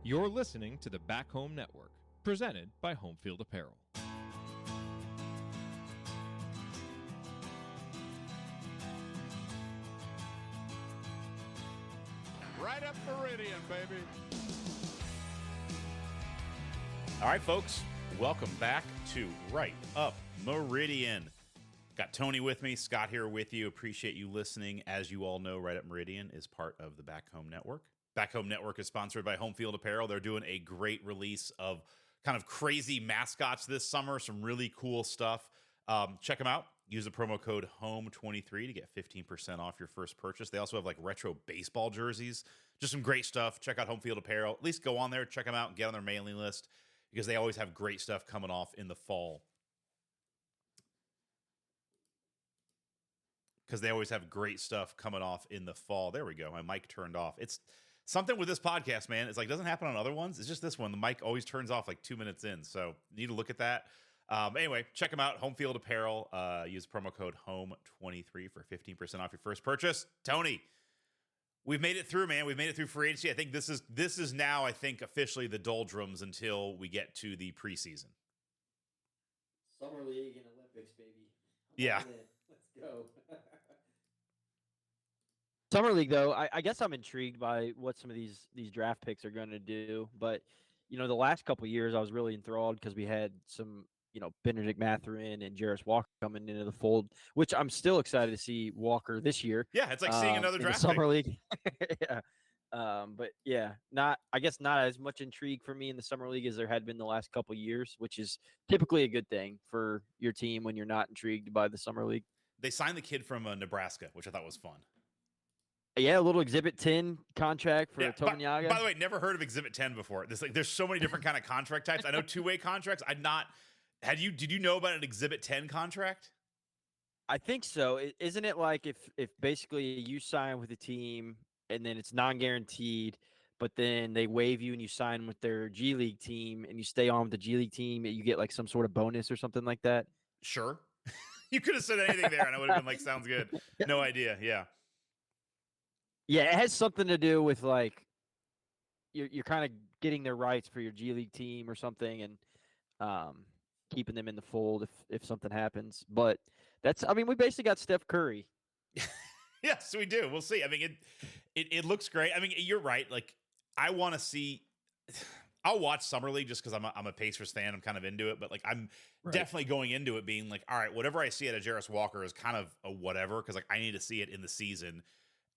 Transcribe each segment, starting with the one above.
You're listening to the Back Home Network, presented by Homefield Apparel. Right up Meridian, baby. All right, folks, welcome back to Right Up Meridian. Got Tony with me, Scott here with you. Appreciate you listening. As you all know, Right Up Meridian is part of the Back Home Network. Back Home Network is sponsored by Homefield Apparel. They're doing a great release of kind of crazy mascots this summer, some really cool stuff. Check them out. Use the promo code HOME23 to get 15% off your first purchase. They also have like retro baseball jerseys. Just some great stuff. Check out Homefield Apparel. At least go on there, check them out, and get on their mailing list because they always have great stuff coming off in the fall. There we go. My mic turned off. It's something with this podcast, man. It's like, doesn't happen on other ones. It's just this one. The mic always turns off like 2 minutes in. So you need to look at that. Anyway, check them out. Homefield Apparel. Use promo code HOME23 for 15% off your first purchase. Tony, we've made it through, man. We've made it through free agency. I think this is now, I think, officially the Doldrums until we get to the preseason. Summer League and Olympics, baby. Yeah. Let's go. Summer League, though, I guess I'm intrigued by what some of these draft picks are going to do. But, the last couple of years I was really enthralled because we had some, Benedict Mathurin and Jarris Walker coming into the fold, which I'm still excited to see Walker this year. Yeah, it's like seeing another draft Summer pick. League. Yeah. But, yeah, not as much intrigue for me in the Summer League as there had been the last couple of years, which is typically a good thing for your team when you're not intrigued by the Summer League. They signed the kid from Nebraska, which I thought was fun. Yeah, a little Exhibit 10 contract for Tominaga. By the way, never heard of Exhibit 10 before. There's so many different kind of contract types. I know two-way contracts. Did you know about an Exhibit 10 contract? I think so. Isn't it like if basically you sign with a team and then it's non-guaranteed, but then they waive you and you sign with their G League team and you stay on with the G League team, you get like some sort of bonus or something like that? Sure. You could have said anything there and I would have been like, sounds good. No idea. Yeah. Yeah, it has something to do with like you're kind of getting their rights for your G League team or something and keeping them in the fold if something happens. But we basically got Steph Curry. Yes, we do. We'll see. I mean, it looks great. I mean, you're right. Like, I want to see. I'll watch Summer League just because I'm a Pacers fan. I'm kind of into it, but like I'm definitely going into it being like, all right, whatever I see out of Jarris Walker is kind of a whatever because like I need to see it in the season,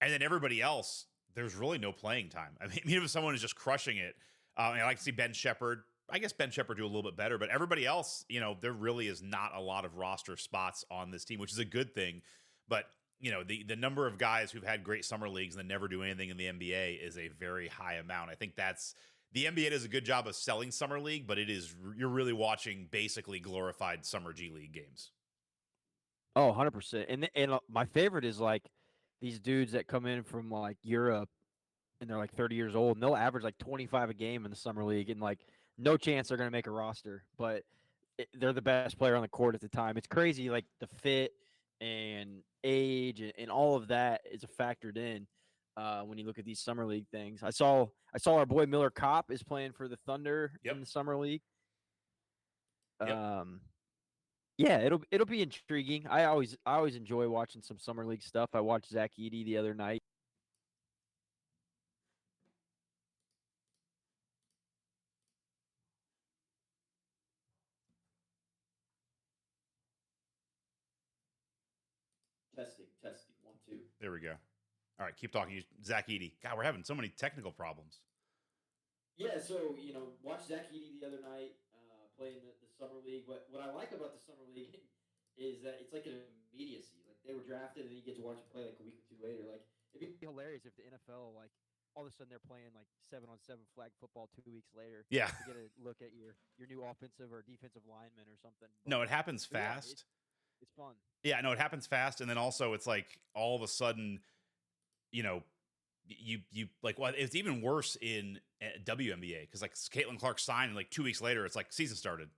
and then everybody else, there's really no playing time. I mean, if someone is just crushing it, I like to see Ben Shepherd. I guess Ben Shepherd do a little bit better, but everybody else, there really is not a lot of roster spots on this team, which is a good thing. But the number of guys who've had great summer leagues and then never do anything in the NBA is a very high amount. I think the NBA does a good job of selling summer league, but you're really watching basically glorified summer G League games. Oh, 100%. And my favorite is like these dudes that come in from like Europe and they're like 30 years old and they'll average like 25 a game in the summer league and like no chance they're going to make a roster, but they're the best player on the court at the time. It's crazy. Like the fit and age and all of that is factored in when you look at these summer league things. I saw our boy Miller Kopp is playing for the Thunder in the summer league. Yep. Yeah, it'll be intriguing. I always enjoy watching some summer league stuff. I watched Zack Edey the other night. Testing. 1, 2. There we go. All right, keep talking. Zack Edey. God, we're having so many technical problems. Yeah, so, watch Zack Edey the other night playing the Summer League. But what I like about the Summer League is that it's like an immediacy. Like, they were drafted, and then you get to watch them play like a week or two later. Like, it'd be hilarious if the NFL, like, all of a sudden they're playing like 7-on-7 flag football 2 weeks later. Yeah. To get a look at your new offensive or defensive lineman or something. But, no, it happens fast. It's fun. Yeah, no, it happens fast, and then also it's like all of a sudden, you like, well, it's even worse in WNBA because like Caitlin Clark signed, and like 2 weeks later, it's like season started.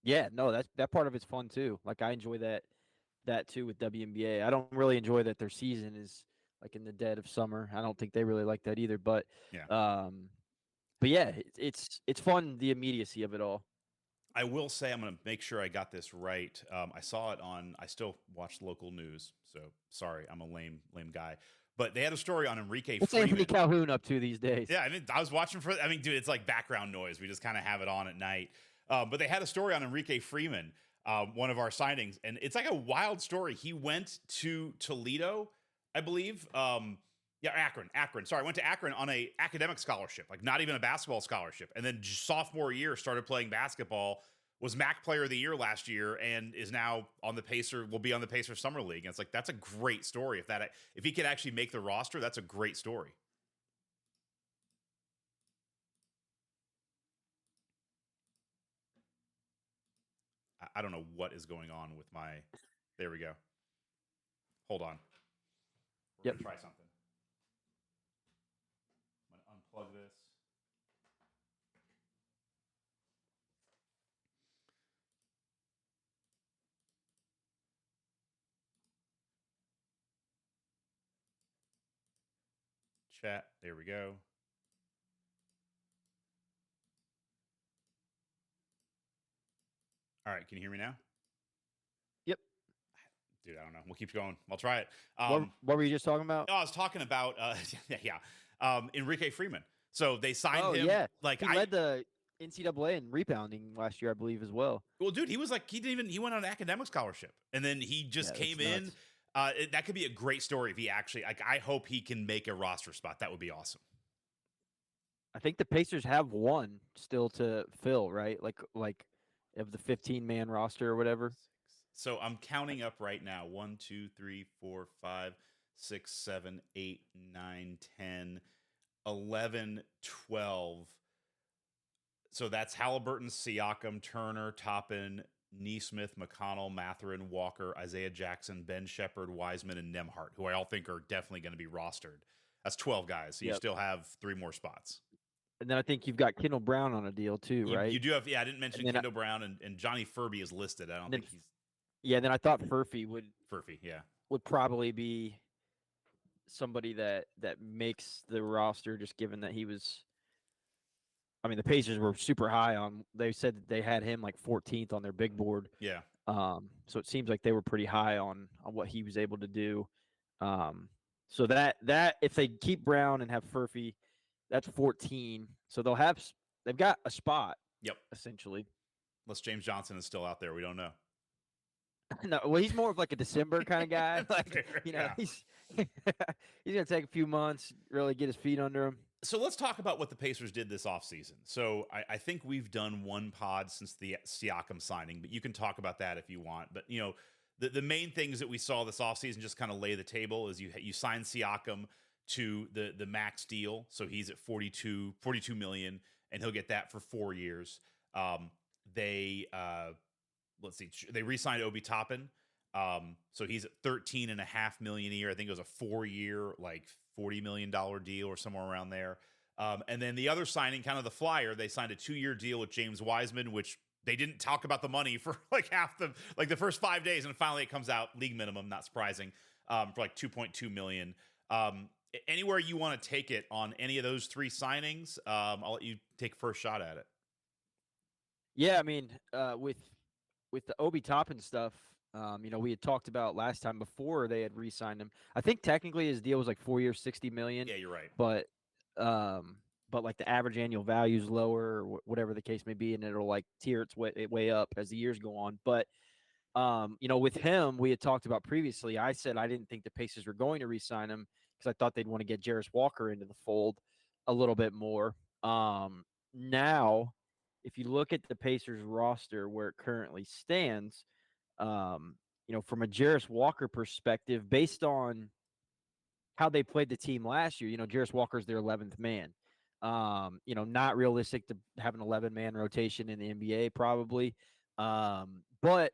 Yeah, no, that part of it's fun too. Like I enjoy that too with WNBA. I don't really enjoy that their season is like in the dead of summer. I don't think they really like that either. Yeah. But yeah, it's fun, the immediacy of it all. I will say, I'm going to make sure I got this right. I saw it I still watch local news, so sorry, I'm a lame guy. But they had a story on Enrique What's Freeman. Anthony Calhoun up to these days? Yeah, I was watching dude, it's like background noise. We just kind of have it on at night. But they had a story on Enrique Freeman, one of our signings, and it's like a wild story. He went to Toledo, I believe. Akron. Sorry, went to Akron on a academic scholarship, like not even a basketball scholarship. And then sophomore year started playing basketball, was MAC player of the year last year, and is now will be on the Pacer Summer League. And it's like, that's a great story. If he could actually make the roster, that's a great story. I don't know what is going on with there we go. Hold on. We're going to try something. I'm going to unplug this. Chat. There we go. All right. Can you hear me now? Yep. Dude, I don't know. We'll keep going. I'll try it. What were you just talking about? No, I was talking about Enrique Freeman. So they signed him. Yeah. Like he led the NCAA in rebounding last year, I believe, as well. Well, dude, he was like he went on an academic scholarship, and then he just came in. That could be a great story if he actually I hope he can make a roster spot. That would be awesome. I think the Pacers have one still to fill, right? Like of the 15-man roster or whatever. So I'm counting up right now. 1, 2, 3, 4, 5, 6, 7, 8, 9, 10, 11, 12. So that's Haliburton, Siakam, Turner, Toppin, Neesmith, McConnell, Mathurin, Walker, Isaiah Jackson, Ben Shepherd, Wiseman, and Nembhard, who I all think are definitely going to be rostered. That's 12 guys. So you still have 3 more spots. And then I think you've got Kendall Brown on a deal too, right? You do have, I didn't mention Kendall Brown and Johnny Furby is listed. I don't think he's. Yeah, then I thought Furphy would probably be somebody that makes the roster, just given that he was. I mean, the Pacers were super high on. They said that they had him like 14th on their big board. Yeah. So it seems like they were pretty high on what he was able to do. So that if they keep Brown and have Furphy, that's 14. So they've got a spot. Yep. Essentially. Unless James Johnson is still out there, we don't know. No, well, he's more of like a December kind of guy. Like, he's gonna take a few months, really get his feet under him. So let's talk about what the Pacers did this offseason. So I think we've done one pod since the Siakam signing, but you can talk about that if you want. But the main things that we saw this offseason, just kind of lay the table, is you signed Siakam to the max deal. So he's at 42 million, and he'll get that for 4 years. They re-signed Obi Toppin. So he's at 13.5 million a year. I think it was a 4-year, like $40 million deal or somewhere around there. And then the other signing, kind of the flyer, they signed a 2-year deal with James Wiseman, which they didn't talk about the money for like the first 5 days. And finally it comes out league minimum, not surprising, for like 2.2 million. Anywhere you want to take it on any of those 3 signings, I'll let you take first shot at it. Yeah, I mean, with the Obi Toppin stuff, we had talked about last time before they had re-signed him. I think technically his deal was like 4 years, 60 million. Yeah, you're right. But like the average annual value is lower, or whatever the case may be, and it'll like tier its way up as the years go on. But with him, we had talked about previously. I said I didn't think the Pacers were going to re-sign him because I thought they'd want to get Jarris Walker into the fold a little bit more. Now, if you look at the Pacers roster where it currently stands, from a Jarris Walker perspective, based on how they played the team last year, Jarris Walker's their 11th man. Not realistic to have an 11-man rotation in the NBA probably. But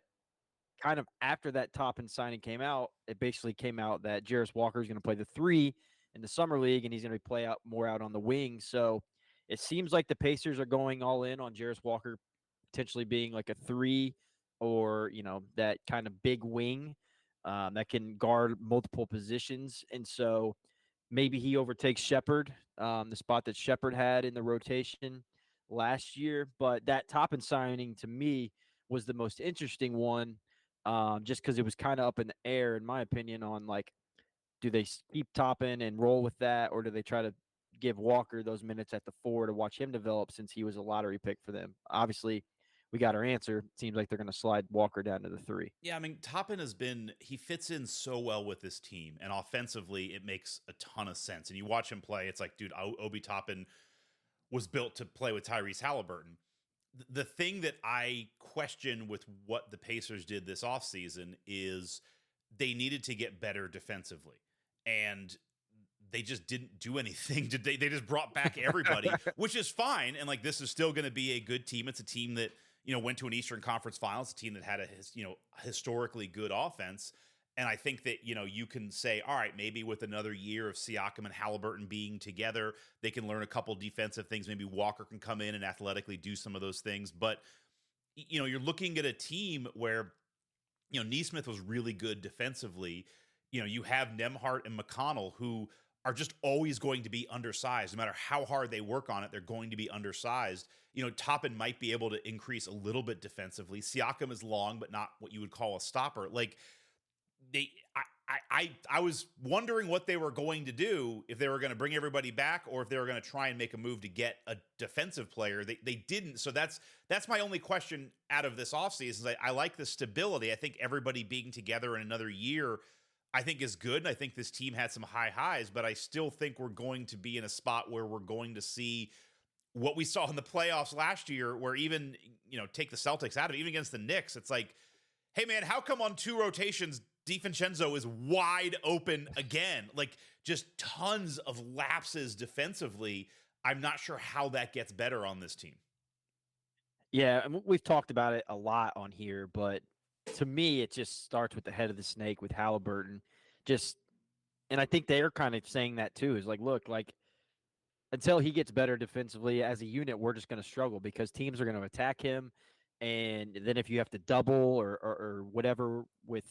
kind of after that Toppin signing came out, it basically came out that Jarris Walker is going to play the 3 in the summer league, and he's going to play more out on the wing. So it seems like the Pacers are going all in on Jarris Walker potentially being like a 3 or, that kind of big wing. that can guard multiple positions. And so maybe he overtakes Shepard, the spot that Shepard had in the rotation last year. But that Toppin signing to me was the most interesting one, just because it was kind of up in the air, in my opinion, on like, do they keep Toppin and roll with that, or do they try to give Walker those minutes at the 4 to watch him develop since he was a lottery pick for them? Obviously, we got our answer. It seems like they're going to slide Walker down to the 3. Yeah, I mean, Toppin he fits in so well with this team, and offensively, it makes a ton of sense. And you watch him play, it's like, dude, Obi Toppin was built to play with Tyrese Haliburton. The thing that I question with what the Pacers did this offseason is they needed to get better defensively. And they just didn't do anything. They just brought back everybody, which is fine. And like, this is still going to be a good team. It's a team that, went to an Eastern Conference Finals, a team that had a historically good offense. And I think that, you can say, all right, maybe with another year of Siakam and Haliburton being together, they can learn a couple defensive things. Maybe Walker can come in and athletically do some of those things. But, you're looking at a team where, Nesmith was really good defensively. You have Nembhard and McConnell, who are just always going to be undersized. No matter how hard they work on it, they're going to be undersized. Toppin might be able to increase a little bit defensively. Siakam is long, but not what you would call a stopper. Like, I was wondering what they were going to do, if they were going to bring everybody back or if they were going to try and make a move to get a defensive player. They didn't. So that's my only question out of this offseason. I like the stability. I think everybody being together in another year, I think, is good. And I think this team had some high highs, but I still think we're going to be in a spot where we're going to see what we saw in the playoffs last year, where even, take the Celtics out of it, even against the Knicks, it's like, hey man, how come on 2 rotations DiVincenzo is wide open again? Like, just tons of lapses defensively. I'm not sure how that gets better on this team. Yeah, and we've talked about it a lot on here, but to me, it just starts with the head of the snake with Haliburton. And I think they're kind of saying that too, is like, look, like, until he gets better defensively as a unit, we're just going to struggle because teams are going to attack him. And then if you have to double or whatever with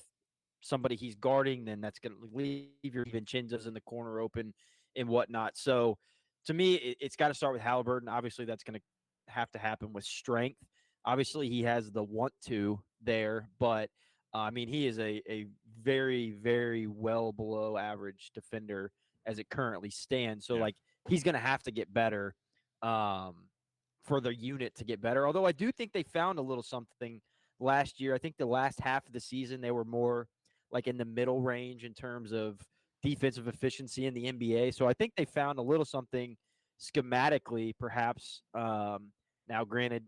somebody he's guarding, then that's going to leave your Vincenzo's in the corner open and whatnot. So to me, it's got to start with Haliburton. Obviously, that's going to have to happen with strength. Obviously, he has the want to there, but I mean, he is a very, very well below average defender as it currently stands. So, like, he's going to have to get better for the unit to get better. Although I do think they found a little something last year. I think the last half of the season, they were more like in the middle range in terms of defensive efficiency in the NBA. So I think they found a little something schematically, perhaps. Now, granted,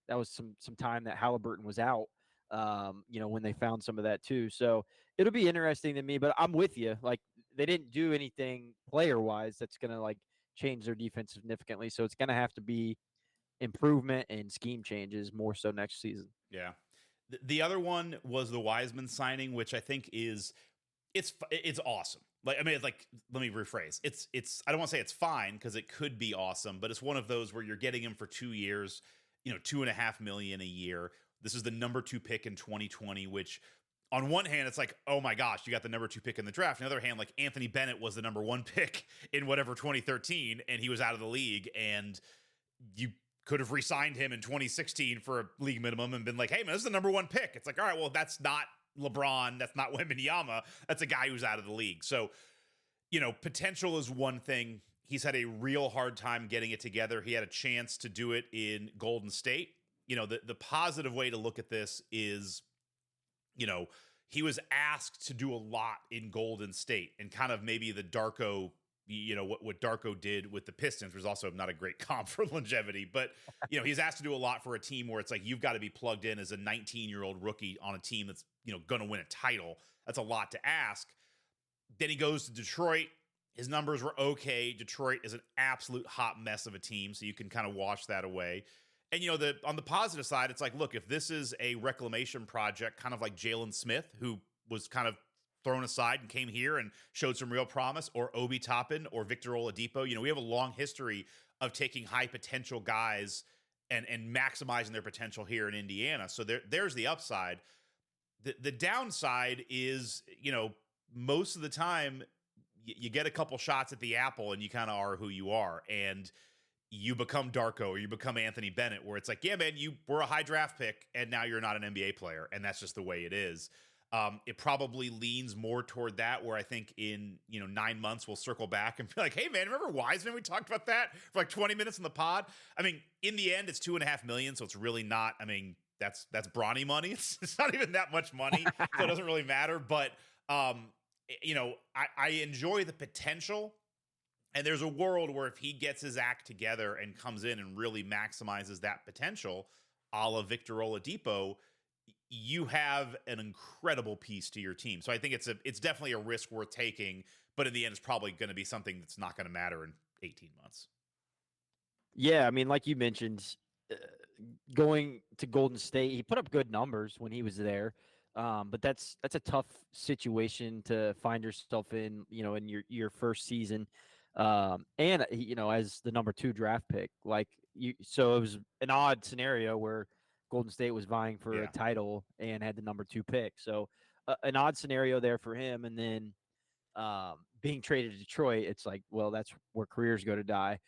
that was some time that Haliburton was out, when they found some of that too. So it'll be interesting to me, but I'm with you. Like, they didn't do anything player-wise that's going to, like, change their defense significantly. So it's going to have to be improvement and scheme changes more so next season. Yeah. The other one was the Wiseman signing, which I think it's awesome. Like, I mean, it's like, let me rephrase. It's I don't want to say it's fine because it could be awesome, but it's one of those where you're getting him for 2 years, $2.5 million a year. This is the number 2 pick in 2020, which on one hand, it's like, oh my gosh, you got the number 2 pick in the draft. On the other hand, like, Anthony Bennett was the number 1 pick in whatever 2013, and he was out of the league, and you could have re-signed him in 2016 for a league minimum and been like, hey man, this is the number 1 pick. It's like, all right, well, that's not LeBron. That's not Wembanyama. That's a guy who's out of the league. So, potential is one thing. He's had a real hard time getting it together. He had a chance to do it in Golden State. The positive way to look at this is, he was asked to do a lot in Golden State, and kind of maybe the Darko, what Darko did with the Pistons was also not a great comp for longevity, but he's asked to do a lot for a team where it's like, you've got to be plugged in as a 19-year-old rookie on a team that's, going to win a title. That's a lot to ask. Then he goes to Detroit. His numbers were okay. Detroit is an absolute hot mess of a team, so you can kind of wash that away. And, on the positive side, it's like, look, if this is a reclamation project, kind of like Jalen Smith, who was kind of thrown aside and came here and showed some real promise, or Obi Toppin or Victor Oladipo, we have a long history of taking high potential guys and maximizing their potential here in Indiana. So there's the upside. The downside is, most of the time you get a couple shots at the apple and you kind of are who you are, and you become Darko or you become Anthony Bennett, where it's like, yeah, man, you were a high draft pick and now you're not an NBA player, and that's just the way it is. It probably leans more toward that, where I think in 9 months we'll circle back and be like, hey man, remember Wiseman? We talked about that for like 20 minutes in the pod. I mean, in the end, it's $2.5 million, so it's really not. I mean, that's brawny money. It's not even that much money, so it doesn't really matter. But I enjoy the potential. And there's a world where if he gets his act together and comes in and really maximizes that potential, a la Victor Oladipo, you have an incredible piece to your team. So I think it's definitely a risk worth taking, but in the end, it's probably going to be something that's not going to matter in 18 months. Yeah, I mean, like you mentioned, going to Golden State, he put up good numbers when he was there, but that's a tough situation to find yourself in, in your first season. And as the number 2 draft pick, so it was an odd scenario where Golden State was vying for a title and had the number 2 pick. So an odd scenario there for him. And then being traded to Detroit, it's like, well, that's where careers go to die.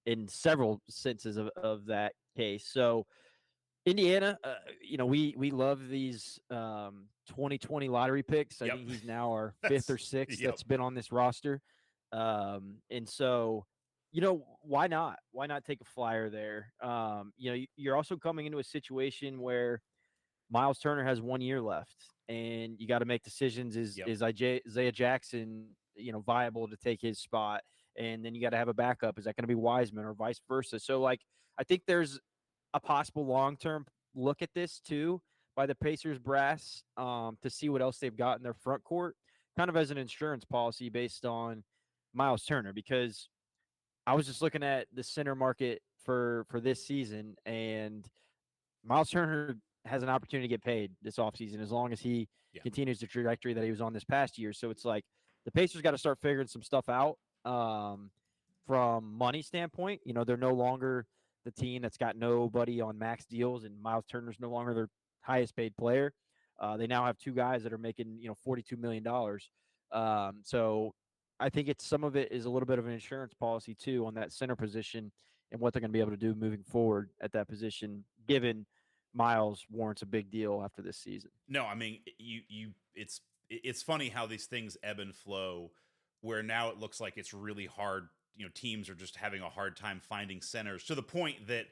In several senses of that case. So Indiana, we love these 2020 lottery picks. I think he's now our 5th or 6th that's been on this roster. And so, why not? Why not take a flyer there? You're also coming into a situation where Miles Turner has 1 year left, and you got to make decisions. Is Isaiah Jackson, viable to take his spot? And then you got to have a backup. Is that going to be Wiseman or vice versa? So, I think there's a possible long-term look at this too by the Pacers brass to see what else they've got in their front court, kind of as an insurance policy based on Miles Turner, because I was just looking at the center market for this season, and Miles Turner has an opportunity to get paid this offseason as long as he continues the trajectory that he was on this past year. So it's like the Pacers got to start figuring some stuff out from money standpoint. They're no longer the team that's got nobody on max deals, and Miles Turner's no longer their highest paid player. They now have 2 guys that are making, $42 million. So I think some of it is a little bit of an insurance policy too on that center position and what they're going to be able to do moving forward at that position, given Miles warrants a big deal after this season. No, I mean, it's funny how these things ebb and flow, where now it looks like it's really hard. Teams are just having a hard time finding centers, to the point that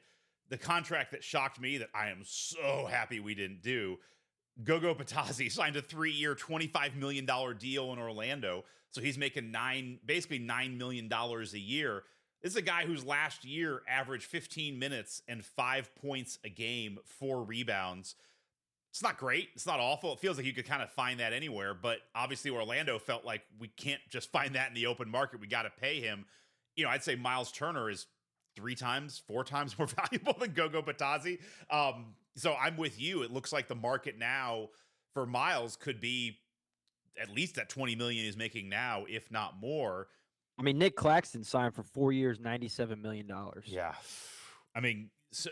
the contract that shocked me, that I am so happy we didn't do, Gogo Patazzi signed a 3-year, $25 million deal in Orlando. So he's making basically $9 million a year. This is a guy whose last year averaged 15 minutes and 5 points a game, 4 rebounds. It's not great. It's not awful. It feels like you could kind of find that anywhere, but obviously Orlando felt like we can't just find that in the open market. We got to pay him. I'd say Miles Turner is 3 times, 4 times more valuable than Gogo Patazzi. So I'm with you. It looks like the market now for Miles could be at least that $20 million he's making now, if not more. I mean, Nick Claxton signed for 4 years, $97 million. Yeah. I mean, so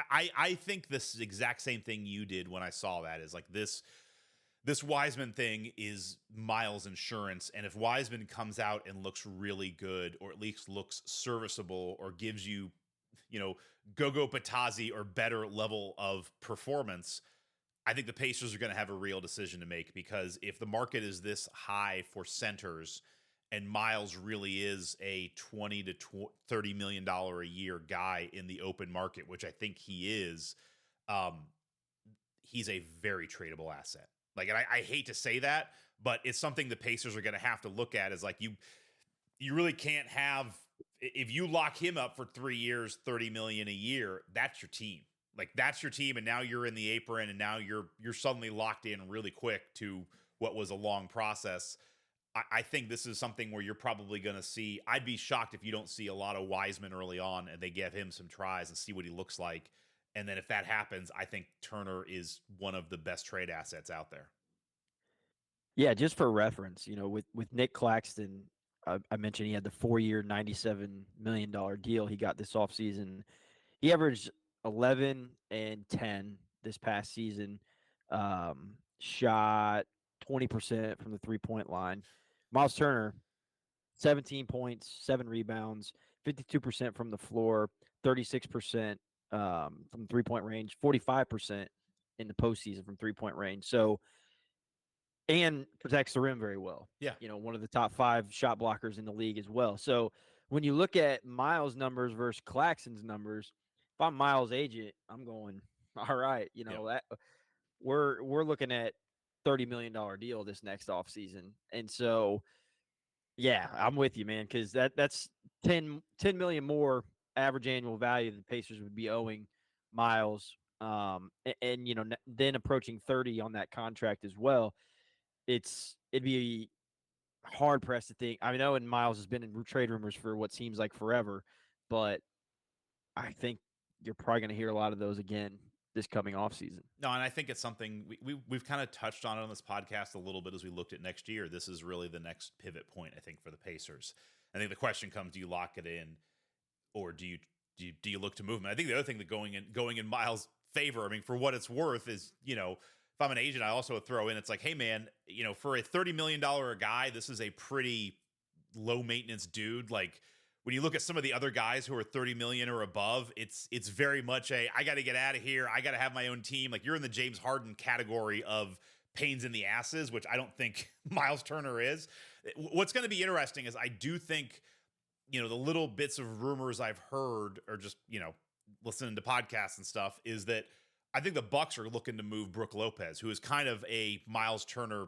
I think this exact same thing you did when I saw that is like this Wiseman thing is Miles insurance. And if Wiseman comes out and looks really good, or at least looks serviceable, or gives you, Gogo Patazzi or better level of performance, I think the Pacers are going to have a real decision to make, because if the market is this high for centers and Miles really is a $20 to $30 million a year guy in the open market, which I think he is, he's a very tradable asset. Like, and I hate to say that, but it's something the Pacers are going to have to look at, is like, you really can't have, if you lock him up for 3 years, $30 million a year, that's your team. Like, that's your team, and now you're in the apron, and now you're suddenly locked in really quick to what was a long process. I think this is something where you're probably going to see, I'd be shocked if you don't see a lot of Wiseman early on and they give him some tries and see what he looks like. And then if that happens, I think Turner is one of the best trade assets out there. Yeah, just for reference, with Nick Claxton, I mentioned he had the 4-year, $97 million deal he got this offseason. He averaged 11 and 10 this past season. Shot 20% from the 3-point line. Miles Turner, 17 points, 7 rebounds, 52% from the floor, 36% from 3-point range, 45% in the postseason from 3-point range. So, and protects the rim very well. Yeah. One of the top 5 shot blockers in the league as well. So when you look at Miles' numbers versus Claxton's numbers, if I'm Miles' agent, I'm going, all right, that we're looking at $30 million deal this next offseason. And so, yeah, I'm with you, man, because that's 10 million more average annual value the Pacers would be owing Miles. And then approaching 30 on that contract as well. It'd be hard pressed to think. I know, and Miles has been in trade rumors for what seems like forever, but I think you're probably going to hear a lot of those again this coming offseason. No, and I think it's something we've kind of touched on it on this podcast a little bit as we looked at next year. This is really the next pivot point, I think, for the Pacers. I think the question comes: do you lock it in, or do you look to movement? I think the other thing that going in Miles' favor, I mean, for what it's worth, is if I'm an agent, I also would throw in, it's like, hey man, for a $30 million guy, this is a pretty low maintenance dude. Like, when you look at some of the other guys who are 30 million or above, it's very much I got to get out of here. I got to have my own team. Like, you're in the James Harden category of pains in the asses, which I don't think Miles Turner is. What's going to be interesting is I do think, the little bits of rumors I've heard, or just, listening to podcasts and stuff, is that I think the Bucks are looking to move Brook Lopez, who is kind of a Miles Turner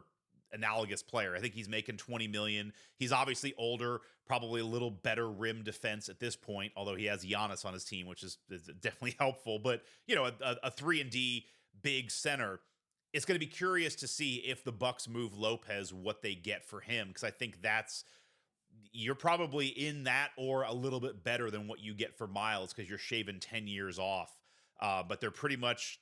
analogous player. I think he's making $20 million. He's obviously older, probably a little better rim defense at this point, although he has Giannis on his team, which is definitely helpful. But, a 3-and-D big center. It's going to be curious to see if the Bucks move Lopez, what they get for him, because I think you're probably in that or a little bit better than what you get for Miles, because you're shaving 10 years off. But they're pretty much,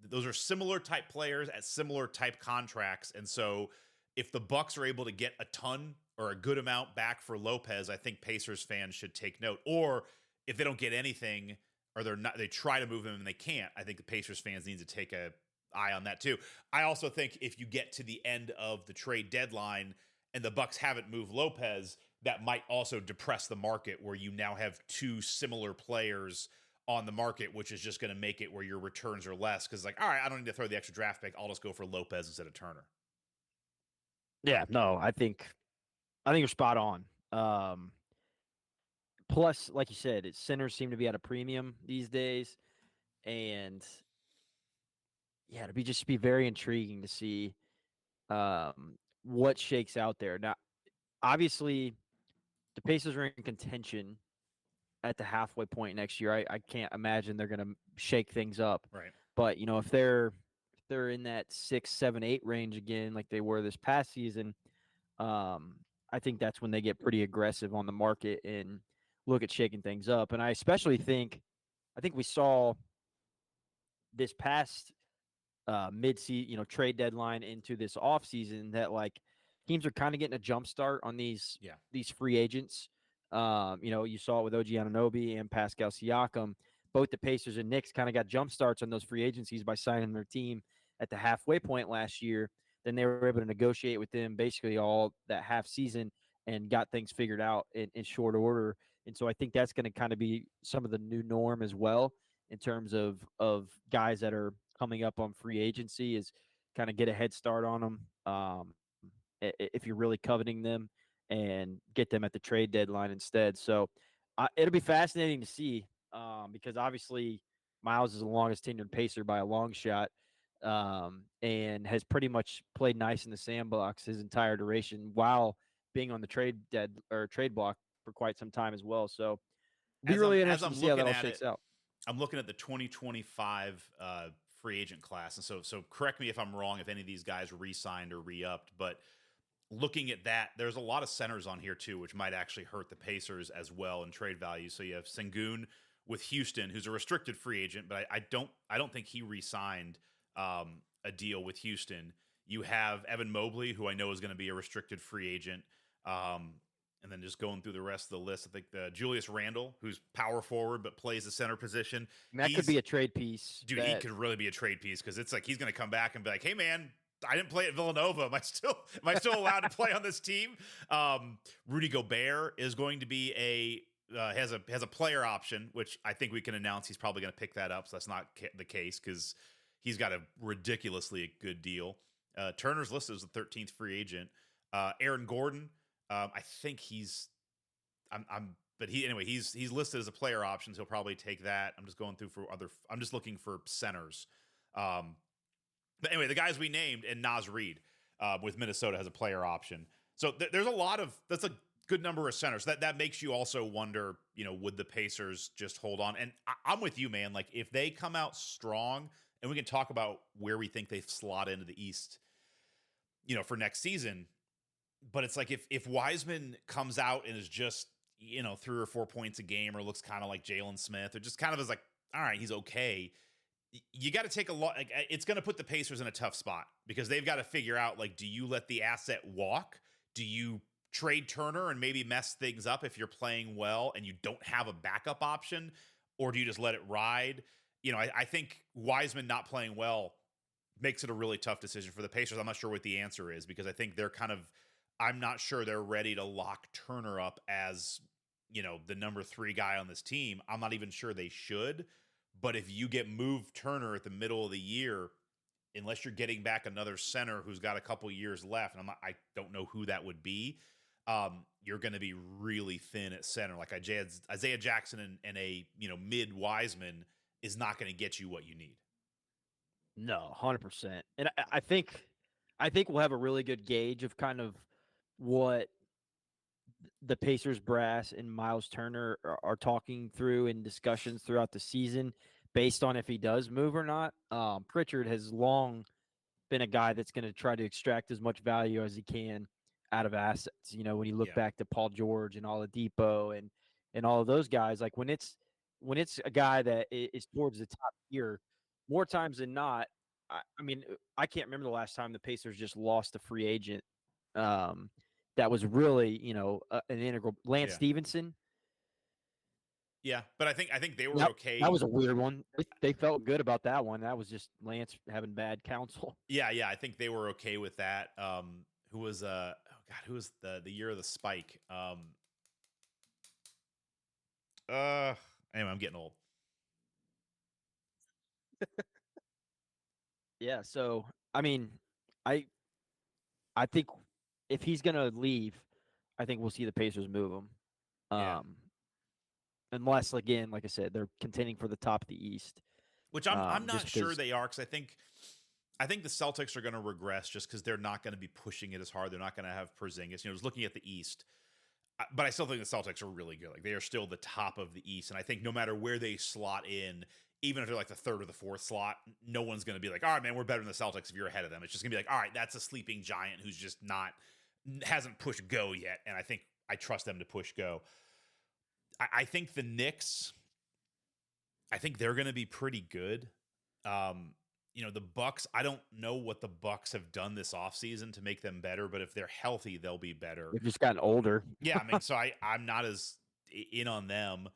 those are similar type players at similar type contracts. And so if the Bucks are able to get a ton or a good amount back for Lopez, I think Pacers fans should take note. Or if they don't get anything, or they try to move him and they can't, I think the Pacers fans need to take an eye on that too. I also think if you get to the end of the trade deadline and the Bucks haven't moved Lopez, that might also depress the market, where you now have 2 similar players on the market, which is just going to make it where your returns are less. Because, like, all right, I don't need to throw the extra draft pick. I'll just go for Lopez instead of Turner. Yeah, no, I think you're spot on. Plus, like you said, centers seem to be at a premium these days, and yeah, it'd just be very intriguing to see what shakes out there. Now, obviously, the Pacers are in contention at the halfway point next year. I can't imagine they're going to shake things up. Right. But, if they're in that 6, 7, 8 range again, like they were this past season, I think that's when they get pretty aggressive on the market and look at shaking things up. And I especially think we saw this past mid-season, trade deadline into this offseason, that like teams are kind of getting a jump start on these free agents. You saw it with OG Anunoby and Pascal Siakam. Both the Pacers and Knicks kind of got jump starts on those free agencies by signing their team at the halfway point last year. Then they were able to negotiate with them basically all that half season and got things figured out in short order. And so I think that's going to kind of be some of the new norm as well, in terms of guys that are coming up on free agency, is kind of get a head start on them if you're really coveting them, and get them at the trade deadline instead. So it'll be fascinating to see, because obviously Miles is the longest tenured Pacer by a long shot, and has pretty much played nice in the sandbox his entire duration while being on the trade block for quite some time as well. So be really interesting to see how that all shakes out. I'm looking at the 2025 free agent class, and so correct me if I'm wrong if any of these guys re-signed or re-upped, but looking at that, there's a lot of centers on here too, which might actually hurt the Pacers as well in trade value. So you have Sengun with Houston, who's a restricted free agent, but I don't think he re-signed a deal with Houston. You have Evan Mobley, who I know is going to be a restricted free agent. And then just going through the rest of the list, I think Julius Randle, who's power forward but plays the center position. That could be a trade piece. Dude, he could really be a trade piece because it's like he's going to come back and be like, hey, man, I didn't play at Villanova. Am I still allowed to play on this team? Rudy Gobert is going to be has a player option, which I think we can announce he's probably going to pick that up. So that's not the case because he's got a ridiculously good deal. Turner's listed as the 13th free agent. Aaron Gordon, I think he's listed as a player option. So he'll probably take that. I'm just going through I'm just looking for centers. But anyway, the guys we named, and Naz Reid with Minnesota has a player option. So there's that's a good number of centers. That makes you also wonder, would the Pacers just hold on? And I'm with you, man. Like if they come out strong, and we can talk about where we think they slot into the East, for next season. But it's like if Wiseman comes out and is just, 3 or 4 points a game or looks kind of like Jalen Smith or just kind of is like, all right, he's okay. You got to take a lot. Like, it's going to put the Pacers in a tough spot because they've got to figure out, like, do you let the asset walk? Do you trade Turner and maybe mess things up if you're playing well and you don't have a backup option? Or do you just let it ride? I think Wiseman not playing well makes it a really tough decision for the Pacers. I'm not sure what the answer is because I think I'm not sure they're ready to lock Turner up as, the number 3 guy on this team. I'm not even sure they should. But if you get moved Turner at the middle of the year, unless you're getting back another center who's got a couple years left, and I don't know who that would be, you're going to be really thin at center. Like Isaiah Jackson and a mid Wiseman is not going to get you what you need. No, 100%. And I think we'll have a really good gauge of kind of what the Pacers brass and Miles Turner are talking through in discussions throughout the season based on if he does move or not. Pritchard has long been a guy that's going to try to extract as much value as he can out of assets. When you look back to Paul George and Oladipo and all of those guys, like when it's a guy that is towards the top tier, more times than not, I can't remember the last time the Pacers just lost a free agent that was really, an integral. Lance Stevenson. Yeah, but I think they were okay. That was a weird one. They felt good about that one. That was just Lance having bad counsel. Yeah, I think they were okay with that. Who was who was the year of the spike? Anyway, I'm getting old. Yeah, so I think if he's gonna leave, I think we'll see the Pacers move him. Unless, again, like I said, they're contending for the top of the East. Which I'm not sure they are, because I think the Celtics are going to regress just because they're not going to be pushing it as hard. They're not going to have Porzingis. I was looking at the East, but I still think the Celtics are really good. Like they are still the top of the East, and I think no matter where they slot in, even if they're like the 3rd or the 4th slot, no one's going to be like, all right, man, we're better than the Celtics if you're ahead of them. It's just going to be like, all right, that's a sleeping giant who's just hasn't pushed go yet, and I think I trust them to push go. I think the Knicks, I think they're going to be pretty good. The Bucks, I don't know what the Bucks have done this offseason to make them better, but if they're healthy, they'll be better. They've just gotten older. Yeah, so I'm not as in on them.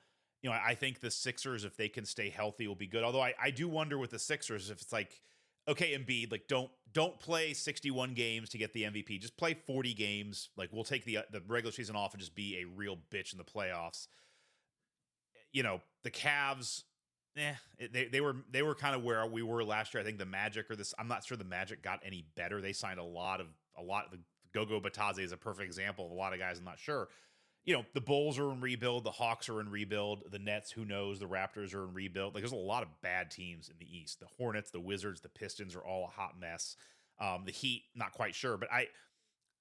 I think the Sixers, if they can stay healthy, will be good. Although I do wonder with the Sixers if it's like, okay, Embiid, like don't play 61 games to get the MVP. Just play 40 games. Like we'll take the regular season off and just be a real bitch in the playoffs. The Cavs, they were kind of where we were last year. I think the Magic I'm not sure the Magic got any better. They signed a lot. The Gogo Batadze is a perfect example of a lot of guys. I'm not sure. The Bulls are in rebuild. The Hawks are in rebuild. The Nets, who knows? The Raptors are in rebuild. Like there's a lot of bad teams in the East. The Hornets, the Wizards, the Pistons are all a hot mess. The Heat, not quite sure, but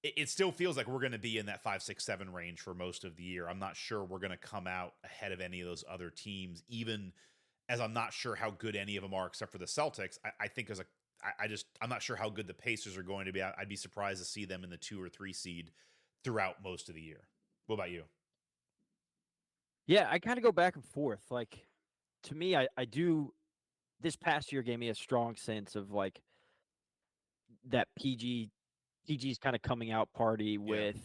it still feels like we're going to be in that 5, 6, 7 range for most of the year. I'm not sure we're going to come out ahead of any of those other teams, even as I'm not sure how good any of them are, except for the Celtics. I think I'm not sure how good the Pacers are going to be. I'd be surprised to see them in the 2 or 3 seed throughout most of the year. What about you? Yeah, I kind of go back and forth. Like, to me, I do. This past year gave me a strong sense of like that PG's kind of coming out party with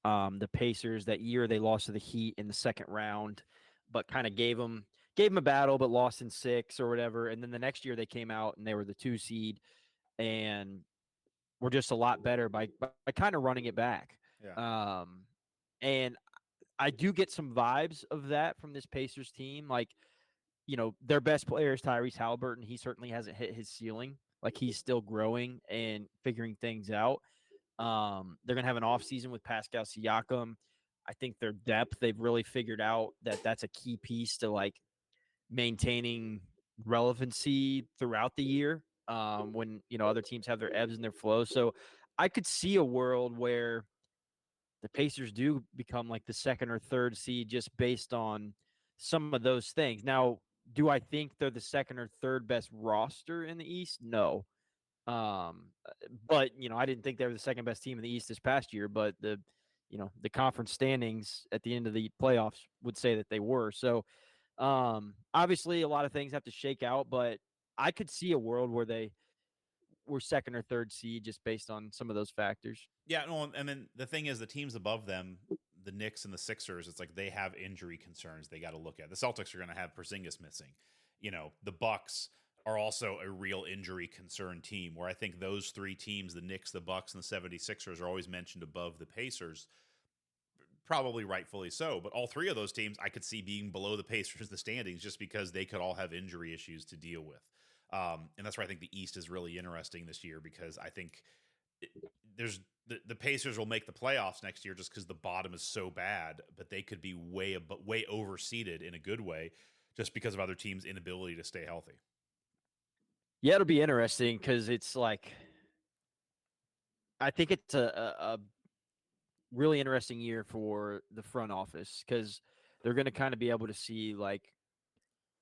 The Pacers that year, they lost to the Heat in the second round, but kind of gave them a battle, but lost in 6 or whatever. And then the next year they came out and they were the 2 seed and were just a lot better by kind of running it back. Yeah. And I do get some vibes of that from this Pacers team. Like, their best player is Tyrese Haliburton. He certainly hasn't hit his ceiling. Like, he's still growing and figuring things out. They're going to have an offseason with Pascal Siakam. I think their depth, they've really figured out that that's a key piece to, like, maintaining relevancy throughout the year when, other teams have their ebbs and their flows. So I could see a world where the Pacers do become like the 2nd or 3rd seed just based on some of those things. Now, do I think they're the 2nd or 3rd best roster in the East? No. But I didn't think they were the 2nd best team in the East this past year, but the conference standings at the end of the playoffs would say that they were. So obviously a lot of things have to shake out, but I could see a world where they were 2nd or 3rd seed just based on some of those factors. Yeah, no, and then the thing is, the teams above them, the Knicks and the Sixers, it's like they have injury concerns they got to look at. The Celtics are going to have Porzingis missing. The Bucks are also a real injury concern team, where I think those 3 teams, the Knicks, the Bucks, and the 76ers, are always mentioned above the Pacers, probably rightfully so. But all 3 of those teams I could see being below the Pacers, the standings, just because they could all have injury issues to deal with. And that's why I think the East is really interesting this year, because I think there's the Pacers will make the playoffs next year just because the bottom is so bad, but they could be way overseeded in a good way just because of other teams' inability to stay healthy. Yeah, it'll be interesting because it's like, I think it's a really interesting year for the front office because they're going to kind of be able to see, like,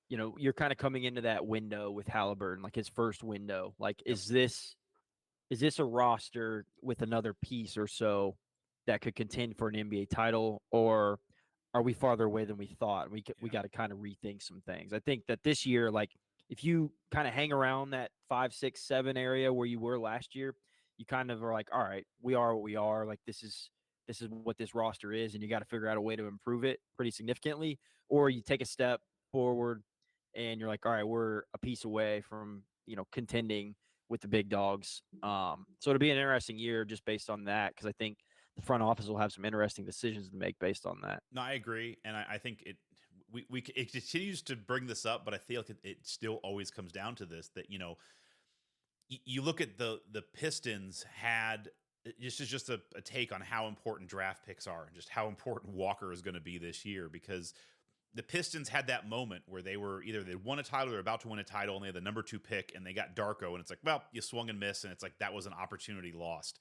you're kind of coming into that window with Haliburton, like his first window. Like, is this a roster with another piece or so that could contend for an NBA title, or are we farther away than we thought? We got to kind of rethink some things. I think that this year, like, if you kind of hang around that 5, 6, 7 area where you were last year, you kind of are like, all right, we are what we are. Like, this is what this roster is, and you got to figure out a way to improve it pretty significantly. Or you take a step forward and you're like, all right, we're a piece away from, contending with the big dogs. So it'll be an interesting year just based on that, because I think the front office will have some interesting decisions to make based on that. No, I agree, and I think it continues to bring this up, but I feel like it still always comes down to this, that you look at the Pistons had. This is just a take on how important draft picks are and just how important Walker is going to be this year, because the Pistons had that moment where they were either they won a title or they're about to win a title, and they had the number 2 pick and they got Darko, and it's like, well, you swung and missed, and it's like that was an opportunity lost.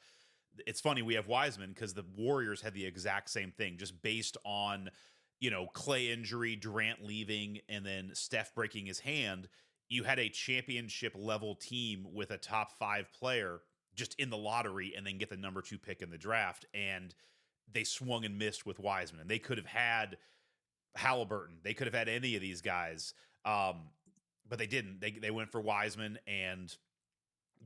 It's funny, we have Wiseman because the Warriors had the exact same thing, just based on Clay injury, Durant leaving, and then Steph breaking his hand. You had a championship level team with a top 5 player just in the lottery, and then get the number 2 pick in the draft, and they swung and missed with Wiseman. And they could have had Haliburton. They could have had any of these guys, but they didn't. They went for Wiseman, and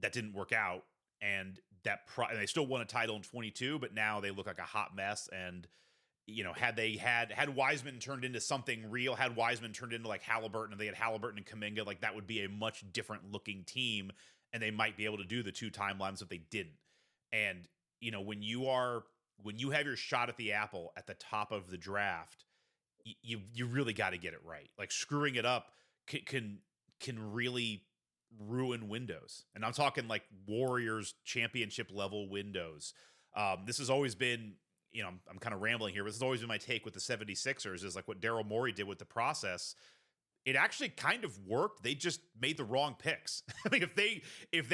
that didn't work out. And and they still won a title in 22, but now they look like a hot mess. And had Wiseman turned into something real, had Wiseman turned into like Haliburton, and they had Haliburton and Kuminga, like that would be a much different looking team, and they might be able to do the 2 timelines if they didn't. And when you have your shot at the apple at the top of the draft, you really got to get it right. Like, screwing it up can really ruin windows. And I'm talking like Warriors championship level windows. This has always been, I'm kind of rambling here, but this has always been my take with the 76ers, is like what Daryl Morey did with the process. It actually kind of worked. They just made the wrong picks. Like, if they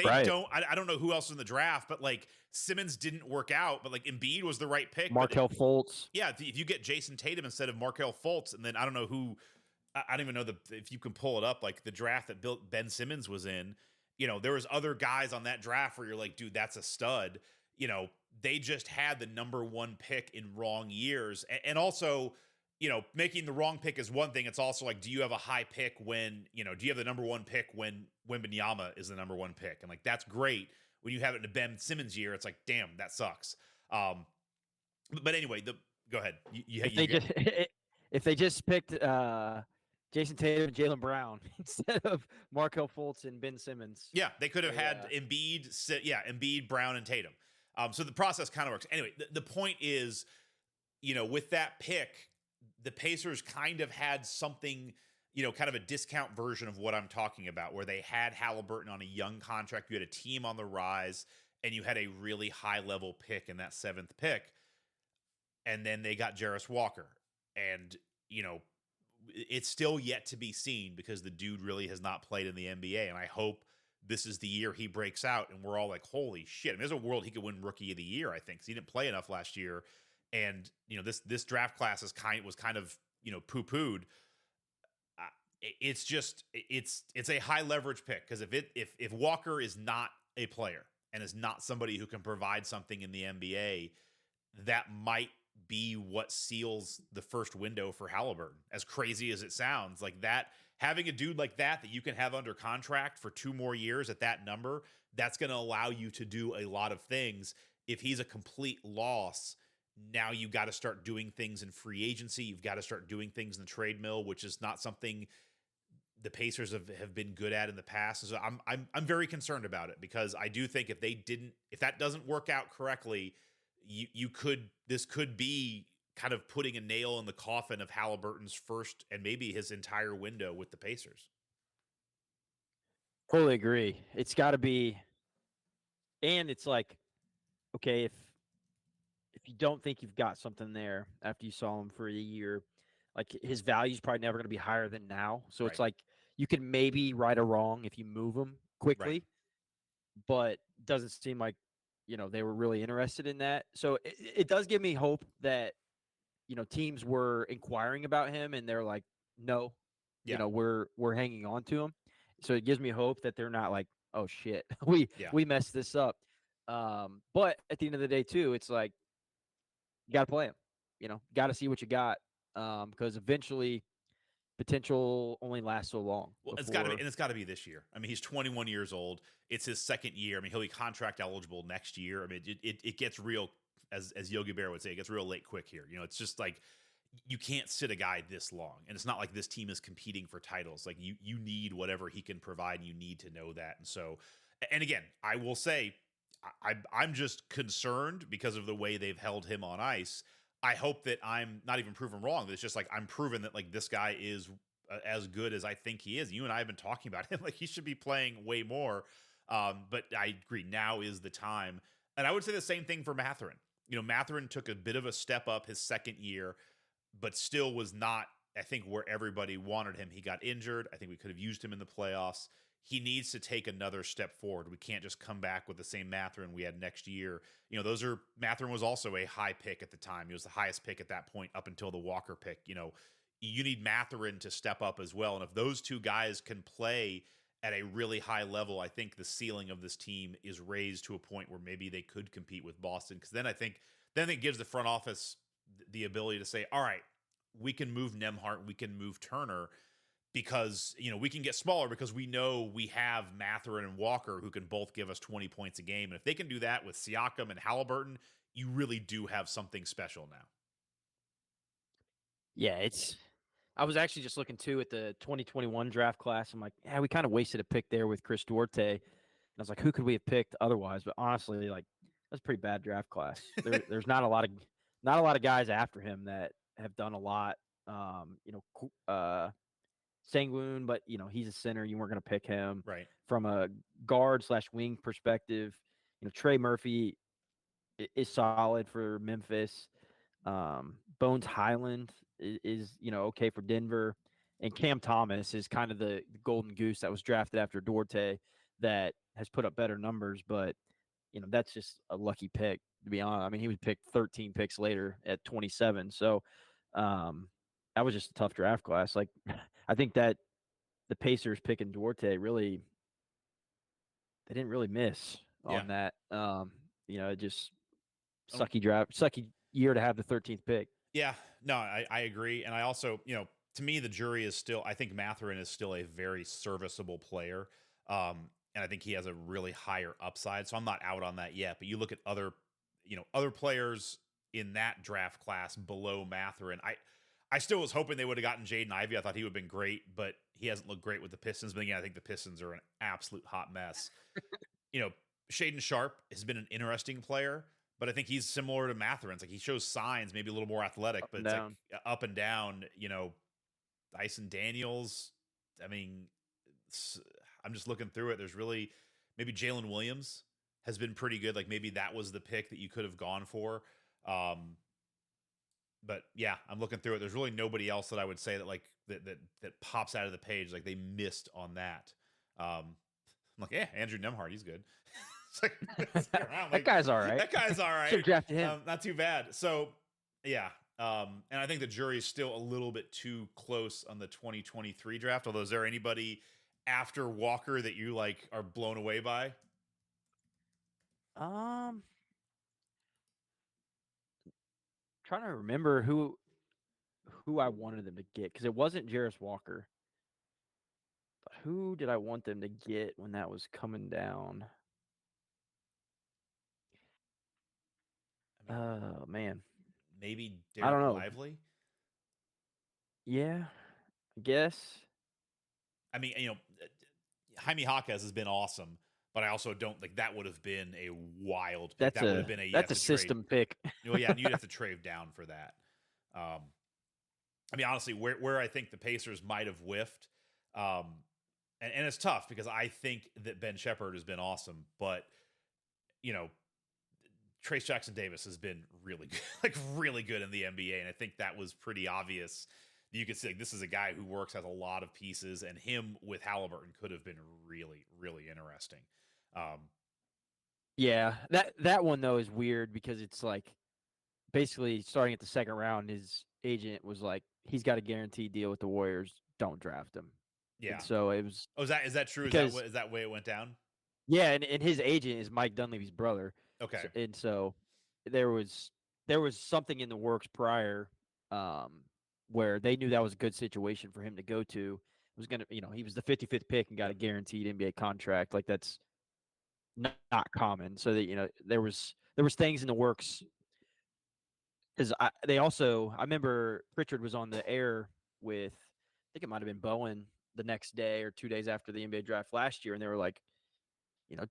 Right. don't, I don't know who else in the draft, but like Simmons didn't work out, but like Embiid was the right pick. Markelle Fultz. Yeah, if you get Jason Tatum instead of Markelle Fultz, and then I don't know who, I don't even know if you can pull it up, like the draft that Ben Simmons was in, there was other guys on that draft where you're like, dude, that's a stud. They just had the number 1 pick in wrong years. And also, making the wrong pick is one thing. It's also like, do you have a high pick when, do you have the number 1 pick when Wembanyama is the number 1 pick? And like, that's great. When you have it in a Ben Simmons year, it's like, damn, that sucks. But anyway, go ahead. If they just picked Jason Tatum and Jaylen Brown instead of Markelle Fultz and Ben Simmons. Yeah, they could have had Embiid, Brown, and Tatum. So the process kind of works. Anyway, the point is, with that pick, the Pacers kind of had something, kind of a discount version of what I'm talking about, where they had Haliburton on a young contract. You had a team on the rise, and you had a really high-level pick in that 7th pick. And then they got Jarris Walker. And, it's still yet to be seen because the dude really has not played in the NBA. And I hope this is the year he breaks out and we're all like, holy shit. I mean, there's a world he could win Rookie of the Year, I think. 'Cause he didn't play enough last year. And, this draft class was kind of poo-pooed. It's just, it's a high leverage pick. Because if Walker is not a player and is not somebody who can provide something in the NBA, that might be what seals the first window for Haliburton. As crazy as it sounds, like that, having a dude like that you can have under contract for 2 more years at that number, that's going to allow you to do a lot of things. If he's a complete loss, now you got to start doing things in free agency. You've got to start doing things in the trade mill, which is not something the Pacers have been good at in the past. So I'm very concerned about it, because I do think if that doesn't work out correctly, this could be kind of putting a nail in the coffin of Haliburton's first and maybe his entire window with the Pacers. Totally agree. It's got to be, and it's like, okay, if you don't think you've got something there after you saw him for a year, like his value is probably never going to be higher than now. So it's like you can maybe right a wrong if you move him quickly, but doesn't seem like they were really interested in that. So it does give me hope that teams were inquiring about him and they're like, no, we're hanging on to him. So it gives me hope that they're not like, oh shit, we messed this up. But at the end of the day too, it's like you got to play him. Got to see what you got, because eventually potential only lasts so long. Well, it's got to be this year. I mean, he's 21 years old. It's his 2nd year. I mean, he'll be contract eligible next year. I mean, it gets real, as Yogi Bear would say, it gets real late quick here. It's just like you can't sit a guy this long, and it's not like this team is competing for titles. Like you need whatever he can provide. You need to know that. And so, and again, I will say, I'm just concerned because of the way they've held him on ice. I hope that I'm not even proven wrong. That it's just like I'm proven that like this guy is as good as I think he is. You and I have been talking about him like he should be playing way more. But I agree, now is the time. And I would say the same thing for Mathurin. Mathurin took a bit of a step up his 2nd year, but still was not, I think, where everybody wanted him. He got injured. I think we could have used him in the playoffs. He needs to take another step forward. We can't just come back with the same Mathurin we had next year. Mathurin was also a high pick at the time. He was the highest pick at that point up until the Walker pick. You need Mathurin to step up as well. And if those two guys can play at a really high level, I think the ceiling of this team is raised to a point where maybe they could compete with Boston. Because then I think it gives the front office the ability to say, all right, we can move Nembhard, we can move Turner, because we can get smaller because we know we have Mathurin and Walker who can both give us 20 points a game. And if they can do that with Siakam and Haliburton, you really do have something special now. Yeah, I was actually just looking too at the 2021 draft class. I'm like, yeah, we kind of wasted a pick there with Chris Duarte. And I was like, who could we have picked otherwise? But honestly, like, that's a pretty bad draft class. There's not a lot of guys after him that have done a lot. Sanguine, but he's a center. You weren't going to pick him. Right. From a guard/wing perspective, Trey Murphy is solid for Memphis. Bones Highland is okay for Denver, and Cam Thomas is kind of the golden goose that was drafted after Duarte that has put up better numbers, but that's just a lucky pick, to be honest. I mean, he was picked 13 picks later at 27, so that was just a tough draft class. Like, I think that the Pacers picking Duarte they didn't really miss on that. It just sucky year to have the 13th pick. Yeah, no, I agree. And I also, to me, the jury is still, I think Mathurin is still a very serviceable player. And I think he has a really higher upside. So I'm not out on that yet. But you look at other players in that draft class below Matherin. I still was hoping they would have gotten Jaden Ivey. I thought he would have been great, but he hasn't looked great with the Pistons. But again, I think the Pistons are an absolute hot mess. Shaedon Sharpe has been an interesting player, but I think he's similar to Matherin's. Like, he shows signs, maybe a little more athletic, but it's like up and down. Dyson Daniels. I mean, I'm just looking through it. There's really maybe Jalen Williams has been pretty good. Like, maybe that was the pick that you could have gone for. But yeah, I'm looking through it. There's really nobody else that I would say that like that pops out of the page. Like, they missed on that. I'm like, yeah, Andrew Nemhard, he's good. It's like, that guy's all right. That guy's all right. Should have drafted him. Not too bad. So yeah. And I think the jury is still a little bit too close on the 2023 draft. Although, is there anybody after Walker that you like are blown away by? Trying to remember who I wanted them to get, because it wasn't Jarris Walker. But who did I want them to get when that was coming down? Oh man, maybe I don't Derek know. Lively. Yeah, I guess. I mean, Jaime Jaquez has been awesome, but I also don't like that would have been a wild pick. That would have been a system pick. Well, yeah, and you'd have to trade down for that. I mean, honestly, where I think the Pacers might have whiffed, and it's tough because I think that Ben Shepherd has been awesome, but Trace Jackson Davis has been really good, like really good in the NBA, and I think that was pretty obvious. You could say, like, this is a guy who has a lot of pieces, and him with Haliburton could have been really, really interesting. Yeah, that one though is weird because it's like basically starting at the second round, his agent was like, he's got a guaranteed deal with the Warriors. Don't draft him. Yeah. And so it was. Oh, is that true? Is that way it went down? Yeah, and his agent is Mike Dunleavy's brother. Okay. And so there was something in the works prior, where they knew that was a good situation for him to go to. It was gonna, he was the 55th pick and got a guaranteed NBA contract. Like, that's not common. So that there was things in the works. Because I remember Pritchard was on the air with, I think it might have been Bowen the next day or 2 days after the NBA draft last year, and they were like,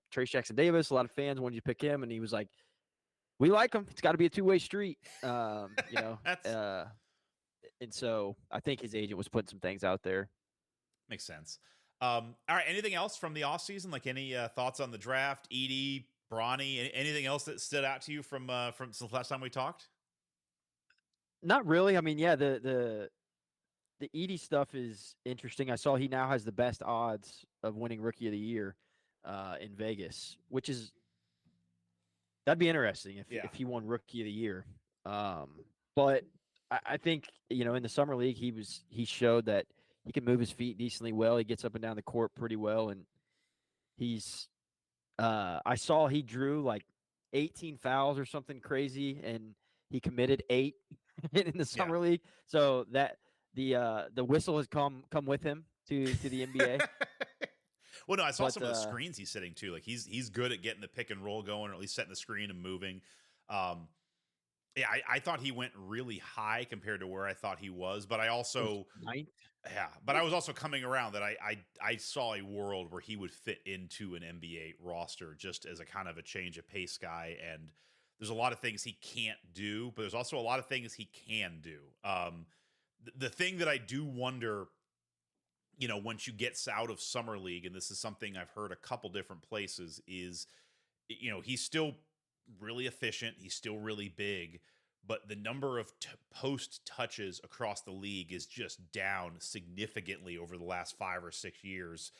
Trace Jackson Davis, a lot of fans wanted you to pick him, and he was like, we like him. It's got to be a two-way street. And so I think his agent was putting some things out there. Makes sense. All right. Anything else from the offseason? Like, any thoughts on the draft? Edey, Bronny, anything else that stood out to you from since the last time we talked? Not really. I mean, yeah, the Edey stuff is interesting. I saw he now has the best odds of winning Rookie of the Year in Vegas, that'd be interesting if he won Rookie of the Year. But I think in the summer league he showed that he can move his feet decently well. He gets up and down the court pretty well, and he's I saw he drew like 18 fouls or something crazy, and he committed 8 in the summer league. So that the whistle has come with him to the NBA. Well, no, I saw some of the screens he's sitting too. Like, he's good at getting the pick and roll going, or at least setting the screen and moving. Yeah, I thought he went really high compared to where I thought he was, but I also but I was also coming around that I saw a world where he would fit into an NBA roster just as a kind of a change of pace guy. And there's a lot of things he can't do, but there's also a lot of things he can do. The thing that I do wonder, once you get out of summer league, and this is something I've heard a couple different places, is, he's still really efficient. He's still really big, but the number of post touches across the league is just down significantly over the last 5 or 6 years.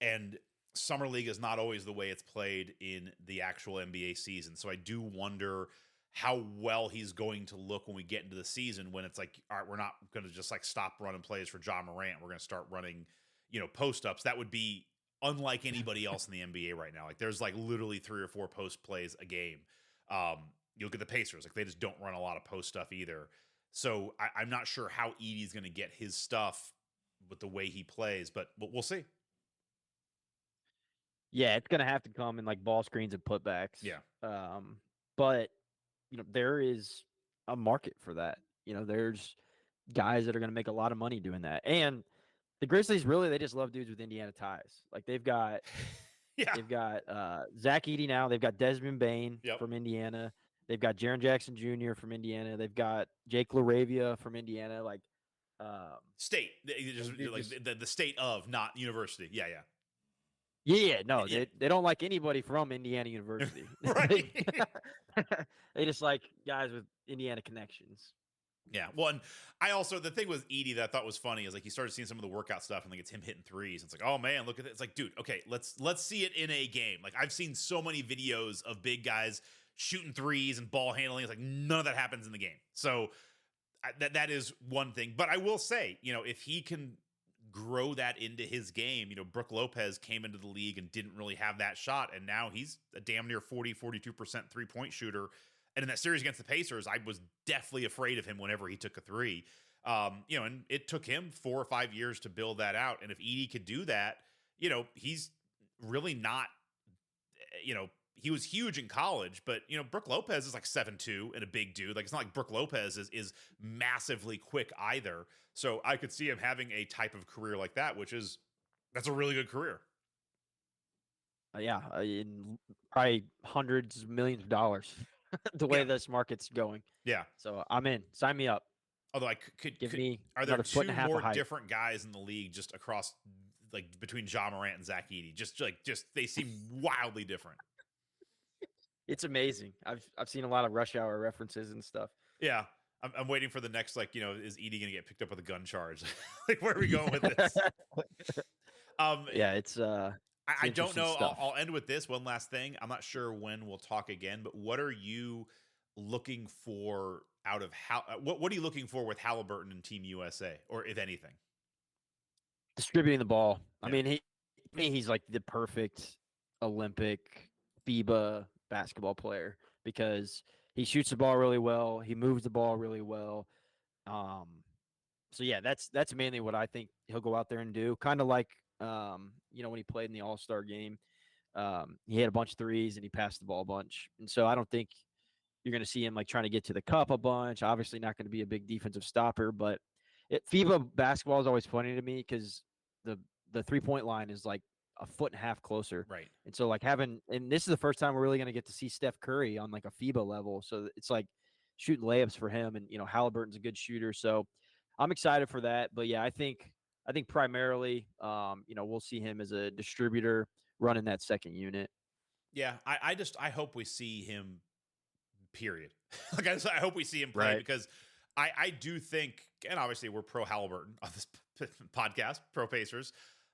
And summer league is not always the way it's played in the actual NBA season. So I do wonder how well he's going to look when we get into the season, when it's like, all right, we're not going to just like stop running plays for John Morant. We're going to start running, post ups. That would be unlike anybody else in the NBA right now. Like, there's like literally 3 or 4 post plays a game. You look at the Pacers, like, they just don't run a lot of post stuff either. So I'm not sure how Edey's going to get his stuff with the way he plays, but we'll see. Yeah, it's going to have to come in like ball screens and putbacks. Yeah. But there is a market for that. There's guys that are going to make a lot of money doing that. And the Grizzlies really, they just love dudes with Indiana ties. Like they've got Zack Edey now. They've got Desmond Bain from Indiana. They've got Jaren Jackson Jr. from Indiana. They've got Jake LaRavia from Indiana. Like state, the state of, not university. Yeah. Yeah, no, they don't like anybody from Indiana University. Right. They just like guys with Indiana connections. Yeah. Well, and I also, the thing with Edey that I thought was funny is like he started seeing some of the workout stuff and like it's him hitting threes. It's like, oh man, look at it. It's like, dude, okay, let's see it in a game. Like I've seen so many videos of big guys shooting threes and ball handling. It's like none of that happens in the game. So that is one thing. But I will say, if he can grow that into his game, Brook Lopez came into the league and didn't really have that shot. And now he's a damn near 42% 3-point shooter. And in that series against the Pacers, I was definitely afraid of him whenever he took a three. And it took him 4 or 5 years to build that out. And if Edey could do that, he's really not, he was huge in college, but Brook Lopez is like 7'2" and a big dude. Like it's not like Brook Lopez is massively quick either. So I could see him having a type of career like that, that's a really good career. In probably hundreds of millions of dollars. The way this market's going. Yeah. So I'm in. Sign me up. Although are there two more different guys in the league just across, like between Ja Morant and Zack Edey? Just they seem wildly different. It's amazing. I've seen a lot of Rush Hour references and stuff. Yeah. I'm waiting for the next, is Edey going to get picked up with a gun charge? Like, where are we going with this? It's I don't know. I'll end with this one last thing. I'm not sure when we'll talk again, but what are you looking for out of what are you looking for with Haliburton and Team USA, or if anything? Distributing the ball. Yeah. I mean, he's like the perfect Olympic FIBA basketball player because he shoots the ball really well. He moves the ball really well. So yeah, that's mainly what I think he'll go out there and do. Kind of like, when he played in the All-Star game, he had a bunch of threes and he passed the ball a bunch. And so I don't think you're going to see him like trying to get to the cup a bunch. Obviously not going to be a big defensive stopper, but FIBA basketball is always funny to me because the 3-point line is like a foot and a half closer. Right. And so like and this is the first time we're really going to get to see Steph Curry on like a FIBA level. So it's like shooting layups for him, and, Haliburton's a good shooter. So I'm excited for that. But yeah, I think primarily, we'll see him as a distributor running that second unit. Yeah, I hope we see him, period. Like I hope we see him play because I do think, and obviously we're pro Haliburton on this podcast, pro Pacers.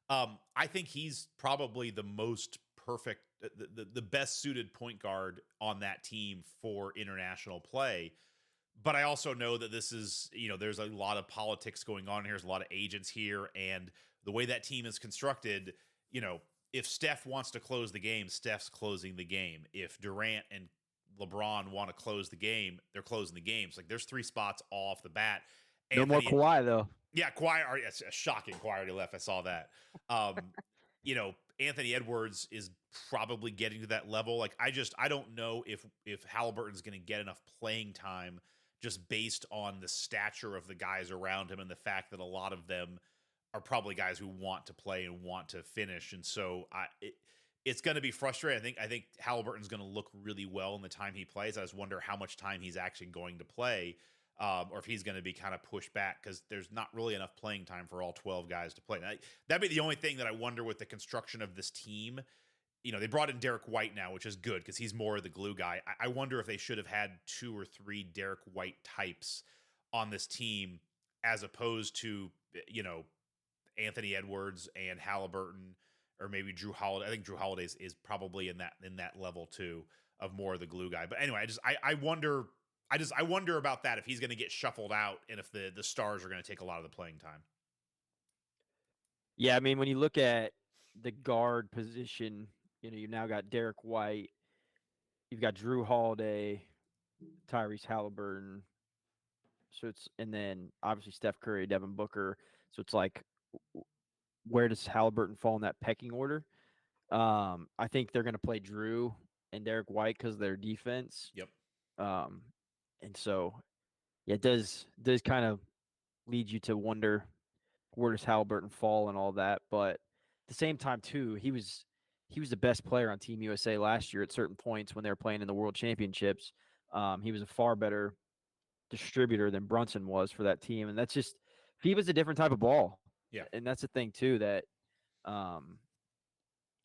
I think he's probably the most perfect, the best suited point guard on that team for international play. But I also know that this is, there's a lot of politics going on here. There's a lot of agents here. And the way that team is constructed, if Steph wants to close the game, Steph's closing the game. If Durant and LeBron want to close the game, they're closing the game. So, like, there's 3 spots off the bat. No more Kawhi, though. Yeah, Kawhi, it's shocking. Kawhi already left. I saw that. Anthony Edwards is probably getting to that level. Like, I don't know if Haliburton's going to get enough playing time just based on the stature of the guys around him and the fact that a lot of them are probably guys who want to play and want to finish. And so it's going to be frustrating. I think Haliburton's going to look really well in the time he plays. I just wonder how much time he's actually going to play, or if he's going to be kind of pushed back because there's not really enough playing time for all 12 guys to play. That'd be the only thing that I wonder with the construction of this team. They brought in Derek White now, which is good because he's more of the glue guy. I wonder if they should have had 2 or 3 Derek White types on this team as opposed to, Anthony Edwards and Haliburton, or maybe Drew Holiday. I think Drew Holiday is probably in that level too of more of the glue guy. But anyway, I wonder about that, if he's going to get shuffled out and if the stars are going to take a lot of the playing time. Yeah, I mean, when you look at the guard position, you've now got Derek White, you've got Drew Holiday, Tyrese Haliburton. And then obviously Steph Curry, Devin Booker. So it's like, where does Haliburton fall in that pecking order? I think they're going to play Drew and Derek White because of their defense. Yep. And so Yeah, it does kind of lead you to wonder where does Haliburton fall and all that. But at the same time, too, he was the best player on Team USA last year at certain points when they were playing in the World Championships. He was a far better distributor than Brunson was for that team, and that's just FIBA's a different type of ball, Yeah. and that's the thing too that um,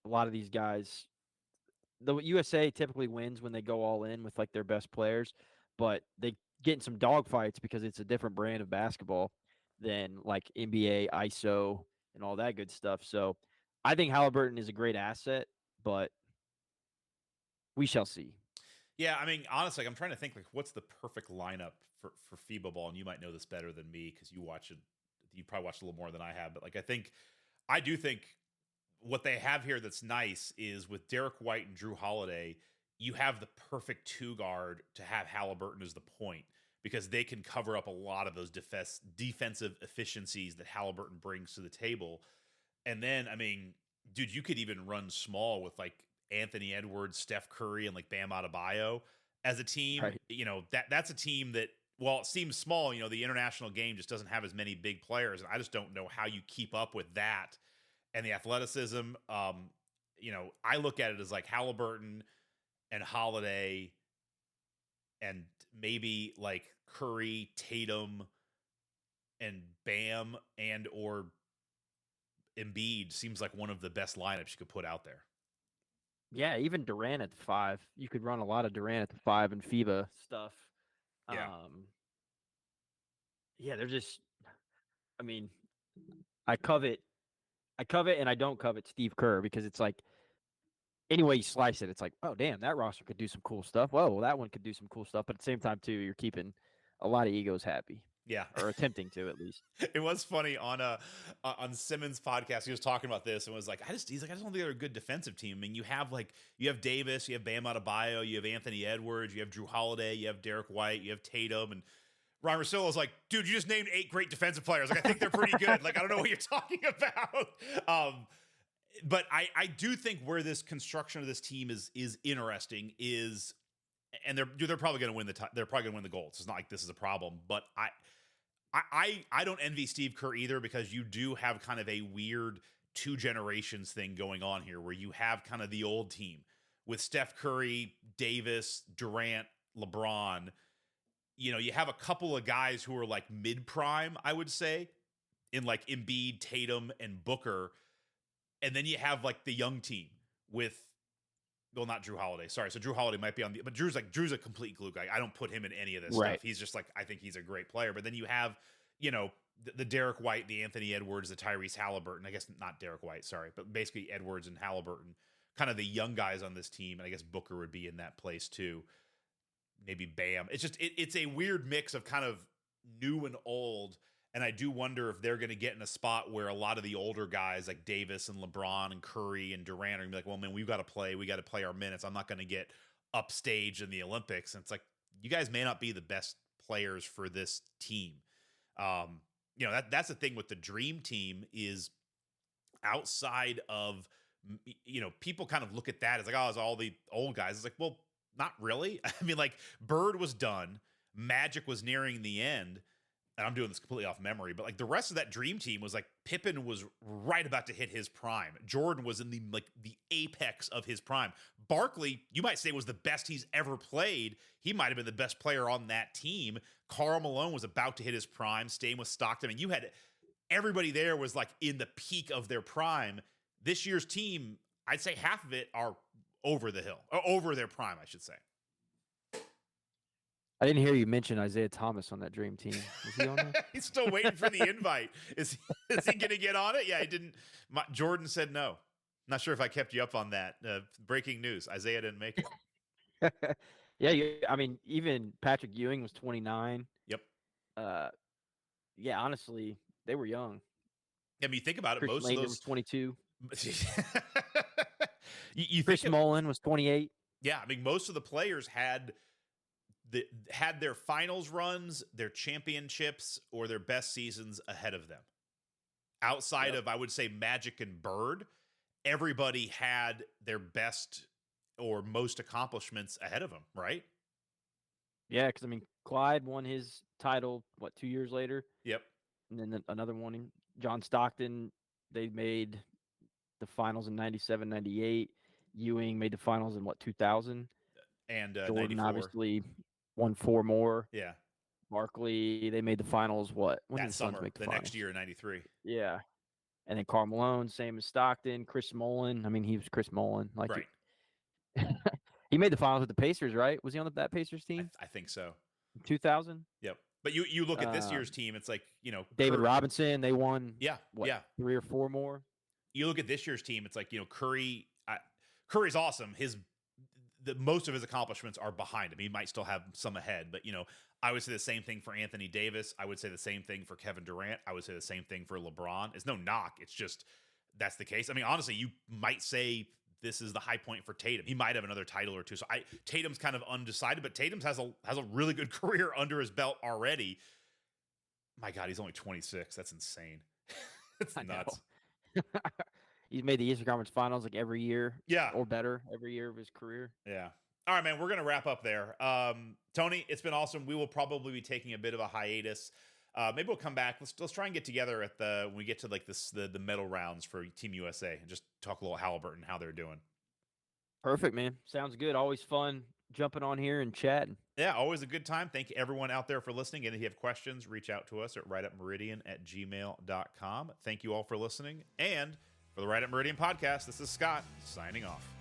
a lot of these guys, the USA typically wins when they go all in with like their best players, but they get in some dogfights because it's a different brand of basketball than like NBA, ISO, and all that good stuff. So I think Halliburton is a great asset, but we shall see. Yeah, I mean, honestly, I'm trying to think like what's the perfect lineup for FIBA ball, and you might know this better than me because you watch it. You probably watched a little more than I have, but like I do think what they have here that's nice is with Derek White and Drew Holiday, you have the perfect two guard to have Halliburton as the point because they can cover up a lot of those defensive efficiencies that Halliburton brings to the table. And then, I mean, dude, you could even run small with like Anthony Edwards, Steph Curry, and like Bam Adebayo as a team. Right. You know, that's a team that, while it seems small, you know, the international game just doesn't have as many big players. And I just don't know how you keep up with that and the athleticism. You know, I look at it as like Haliburton and Holiday and maybe like Curry, Tatum, and Bam and or Embiid seems like one of the best lineups you could put out there. Yeah, even Durant at the 5. You could run a lot of Durant at the 5 and FIBA stuff. Yeah. Yeah, they're just I mean, I covet and I don't covet Steve Kerr because it's like any way you slice it, it's like, oh damn, that roster could do some cool stuff. Whoa, well, that one could do some cool stuff. But at the same time, too, you're keeping a lot of egos happy. Yeah. Or attempting to at least. It was funny on Simmons' podcast. He was talking about this and was like, he's like, I just don't think they're a good defensive team. I mean, you have Davis, you have Bam Adebayo, you have Anthony Edwards, you have Drew Holiday, you have Derek White, you have Tatum, and Ryan Russillo was like, dude, you just named 8 great defensive players. Like, I think they're pretty good. Like, I don't know what you're talking about. But I do think where this construction of this team is interesting is, and they're probably going to win they're probably going to win the gold. It's not like this is a problem, but I don't envy Steve Kerr either because you do have kind of a weird 2 generations thing going on here where you have kind of the old team with Steph Curry, Davis, Durant, LeBron. You know, you have a couple of guys who are like mid-prime, I would say, in like Embiid, Tatum, and Booker. And then you have like the young team with, well, not Drew Holiday. Sorry. So Drew Holiday might be on but Drew's a complete glue guy. I don't put him in any of this stuff. He's just like, I think he's a great player. But then you have, you know, the Derek White, the Anthony Edwards, the Tyrese Haliburton. I guess not Derek White, sorry, but basically Edwards and Haliburton, kind of the young guys on this team. And I guess Booker would be in that place too. Maybe Bam. It's just, it's a weird mix of kind of new and old. And I do wonder if they're going to get in a spot where a lot of the older guys like Davis and LeBron and Curry and Durant are going to be like, well, man, we've got to play. We got to play our minutes. I'm not going to get upstage in the Olympics. And it's like, you guys may not be the best players for this team. You know, that's the thing with the dream team is outside of, you know, people kind of look at that as like, oh, it's all the old guys. It's like, well, not really. I mean, like Bird was done. Magic was nearing the end. And I'm doing this completely off memory, but like the rest of that dream team was like Pippen was right about to hit his prime. Jordan was in the apex of his prime. Barkley, you might say, was the best he's ever played. He might have been the best player on that team. Karl Malone was about to hit his prime, staying with Stockton. And you had everybody there was like in the peak of their prime. This year's team, I'd say half of it are over the hill, or over their prime, I should say. I didn't hear you mention Isaiah Thomas on that dream team. Is he on that? He's still waiting for the invite. Is he going to get on it? Yeah, he didn't. Jordan said no. Not sure if I kept you up on that. Breaking news: Isaiah didn't make it. Yeah, I mean, even Patrick Ewing was 29. Yep. Yeah, honestly, they were young. I mean, think about it. Chris Most Langer of those was 22. you Chris Mullin was 28. Yeah, I mean, most of the players had their finals runs, their championships, or their best seasons ahead of them. Outside of, I would say, Magic and Bird, everybody had their best or most accomplishments ahead of them, right? Yeah, because I mean, Clyde won his title 2 years later, Yep. and then another one. John Stockton, they made the finals in 97, 98. Ewing made the finals in 2000. And Jordan 94. obviously won 4 more. Yeah. Barkley, they made the finals. When That did the Suns summer, make the the finals? next year in 93. Yeah. And then Karl Malone, same as Stockton. Chris Mullin. I mean, he was Chris Mullin. Right. He made the finals with the Pacers, right? Was he on that Pacers team? I think so. 2000? Yep. But you look at this year's team, it's like, David Robinson, they won 3 or 4 more. You look at this year's team, it's like, Curry, Curry's awesome. Most of his accomplishments are behind him. He might still have some ahead, but I would say the same thing for Anthony Davis. I would say the same thing for Kevin Durant. I would say the same thing for LeBron. It's no knock. It's just that's the case. I mean, honestly, you might say this is the high point for Tatum. He might have another title or two. So Tatum's kind of undecided, but Tatum's has a really good career under his belt already. My God, he's only 26. That's insane. It's nuts. He's made the Eastern Conference Finals like every year. Yeah. Or better every year of his career. Yeah. All right, man, we're going to wrap up there. Tony, it's been awesome. We will probably be taking a bit of a hiatus. Maybe we'll come back. Let's try and get together when we get to like the medal rounds for Team USA and just talk a little Haliburton, how they're doing. Perfect, man. Sounds good. Always fun jumping on here and chatting. Yeah, always a good time. Thank you everyone out there for listening. And if you have questions, reach out to us at RightUpMeridian@gmail.com. Thank you all for listening. And for the Right Up Meridian podcast, this is Scott signing off.